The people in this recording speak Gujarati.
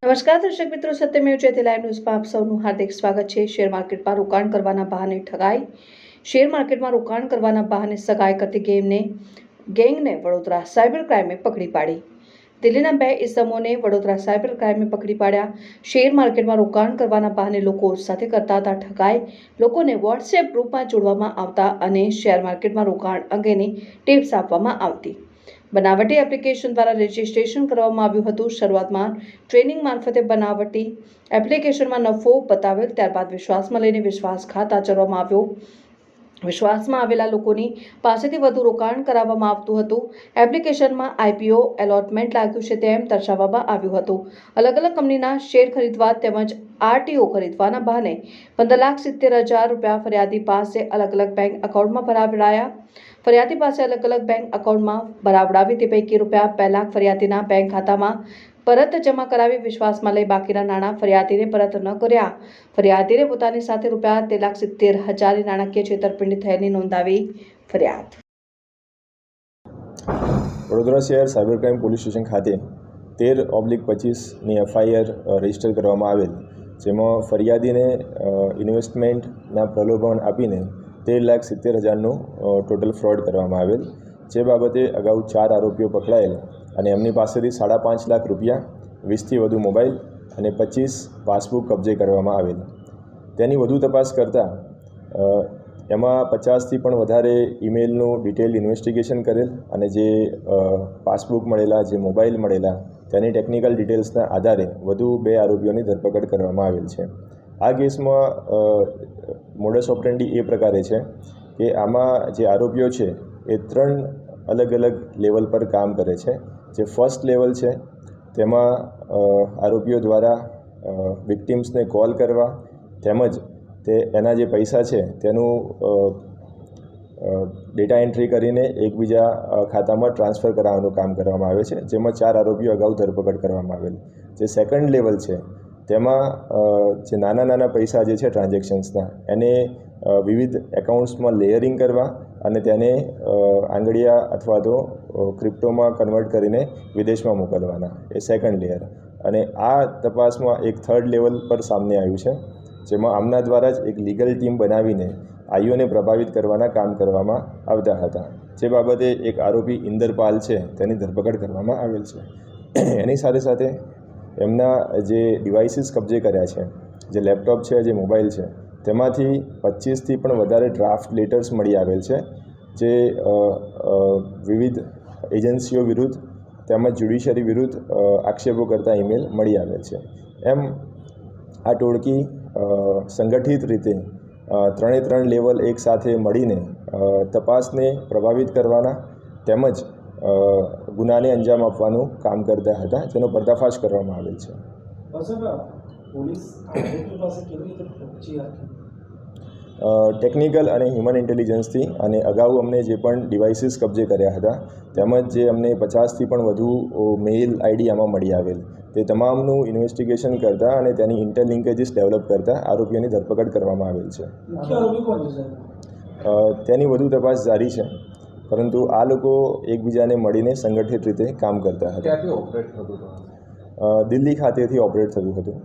નમસ્કાર દર્શક મિત્રો, સત્યમેવ જયતે લાઈવ ન્યૂઝમાં આપ સૌનું હાર્દિક સ્વાગત છે। શેર માર્કેટમાં રોકાણ કરવાના બહાને ઠગાઈ। શેર માર્કેટમાં રોકાણ કરવાના બહાને સગાઈ કરતી ગેંગને વડોદરા સાયબર ક્રાઇમે પકડી પાડી। દિલ્હીના 2 ઇસમોને વડોદરા સાયબર ક્રાઇમે પકડી પાડ્યા। શેર માર્કેટમાં રોકાણ કરવાના બહાને લોકો સાથે કરતા હતા ઠગાઈ। લોકોને વોટ્સએપ ગ્રુપમાં જોડવામાં આવતા અને શેર માર્કેટમાં રોકાણ અંગેની ટિપ્સ આપવામાં આવતી। બનાવટી એપ્લિકેશન દ્વારા રજીસ્ટ્રેશન કરવામાં આવ્યું હતું। શરૂઆતમાં ટ્રેનિંગ મારફતે બનાવટી એપ્લિકેશનમાં નફો બતાવેલ, ત્યારબાદ વિશ્વાસમાં લઈને વિશ્વાસઘાત આચરવામાં આવ્યો। વિશ્વાસમાં આવેલા લોકોની પાસેથી વધુ રોકાણ કરાવવામાં આવતું હતું। એપ્લિકેશનમાં આઈપીઓ એલોટમેન્ટ લાગ્યું છે તેમ દર્શાવવામાં આવ્યું હતું। અલગ અલગ કંપનીના શેર ખરીદવા તેમજ આરટીઓ ખરીદવાના બહાને 15,70,000 રૂપિયા ફરિયાદી પાસે અલગ અલગ બેંક એકાઉન્ટમાં ભરાવડાયા। ફરિયાદી પાસે અલગ અલગ બેંક એકાઉન્ટમાં ભરાવડાવી તે પૈકી રૂપિયા 2 લાખ ફરિયાદીના બેંક ખાતામાં પરત જમા કરાવી વિશ્વાસમાં લઈ બાકીના નાણાં ફરિયાદીને પરત ન કર્યા। ફરિયાદીને પોતાની સાથે રૂપિયા 13,70,000 નાણાકીય છેતરપિંડી થયેલી નોંધાવી ફરિયાદ। વડોદરા શહેર સાયબર ક્રાઇમ પોલીસ સ્ટેશન ખાતે 13/25ની એફઆઈઆર રજીસ્ટર કરવામાં આવેલ, જેમાં ફરિયાદીને ઇન્વેસ્ટમેન્ટના પ્રલોભન આપીને 13,70,000નું ટોટલ ફ્રોડ કરવામાં આવેલ। જે બાબતે અગાઉ 4 આરોપીઓ પકડાયેલ અને એમની પાસેથી 5.5 લાખ રૂપિયા, 20થી વધુ મોબાઈલ અને 25 પાસબુક કબજે કરવામાં આવેલ। તેની વધુ તપાસ કરતાં એમાં 50થી પણ વધારે ઈમેલનું ડિટેલ ઇન્વેસ્ટિગેશન કરેલ અને જે પાસબુક મળેલા, જે મોબાઈલ મળેલા, તેની ટેકનિકલ ડિટેલ્સના આધારે વધુ 2 આરોપીઓની ધરપકડ કરવામાં આવેલ છે। આ કેસમાં મોડસ ઓપરેન્ડી એ પ્રકારે છે કે આમાં જે આરોપીઓ છે એ 3 અલગ અલગ લેવલ પર કામ કરે છે। જે ફર્સ્ટ લેવલ છે તેમાં આરોપીઓ દ્વારા વિક્ટિમ્સને કોલ કરવા તેમજ એના જે પૈસા છે તેનું ડેટા એન્ટ્રી કરીને એકબીજા ખાતામાં ટ્રાન્સફર કરાવવાનું કામ કરવામાં આવે છે, જેમાં 4 આરોપીઓ અગાઉ ધરપકડ કરવામાં આવેલ। જે સેકન્ડ લેવલ છે તેમાં જે નાના પૈસા જે છે ટ્રાન્ઝેક્શન્સના, એને વિવિધ એકાઉન્ટ્સમાં લેયરિંગ કરવા અને તેને આંગળીયા અથવા તો ક્રિપ્ટોમાં કન્વર્ટ કરીને વિદેશમાં મોકલવાના, એ સેકન્ડ લેયર। અને આ તપાસમાં એક થર્ડ લેવલ પર સામે આવ્યું છે, જેમાં આમના દ્વારા જ એક લીગલ ટીમ બનાવીને આઈઓને પ્રભાવિત કરવાના કામ કરવામાં આવતા હતા। જે બાબતે એક આરોપી ઇન્દરપાલ છે તેની ધરપકડ કરવામાં આવેલ છે। એની સાથે સાથે એમના જે ડિવાઇસીસ કબજે કર્યા છે, જે લેપટોપ છે, જે મોબાઈલ છે, તેમાંથી 25થી પણ વધારે ડ્રાફ્ટ લેટર્સ મળી આવેલ છે, જે વિવિધ એજન્સીઓ વિરુદ્ધ તેમજ જ્યુડિશરી વિરુદ્ધ આક્ષેપો કરતા ઈમેલ મળી આવેલ છે। એમ આ ટોળકી સંગઠિત રીતે 3 લેવલ એક સાથે મળીને તપાસને પ્રભાવિત કરવાના તેમજ ગુનાને અંજામ આપવાનું કામ કરતા હતા, જેનો પર્દાફાશ કરવામાં આવેલ છે। ટેકનિકલ અને હ્યુમન ઇન્ટેલિજન્સથી અને અગાઉ અમને જે પણ ડિવાઇસીસ કબજે કર્યા હતા તેમજ જે અમને 50થી પણ વધુ મેઇલ આઈડી આમાં મળી આવેલ, તે તમામનું ઇન્વેસ્ટિગેશન કરતા અને તેની ઇન્ટરલિંકેજીસ ડેવલપ કરતા આરોપીઓની ધરપકડ કરવામાં આવેલ છે। તેની વધુ તપાસ જારી છે, પરંતુ આ લોકો એકબીજાને મળીને સંગઠિત રીતે કામ કરતા હતા। દિલ્હી ખાતેથી ઓપરેટ થતું હતું।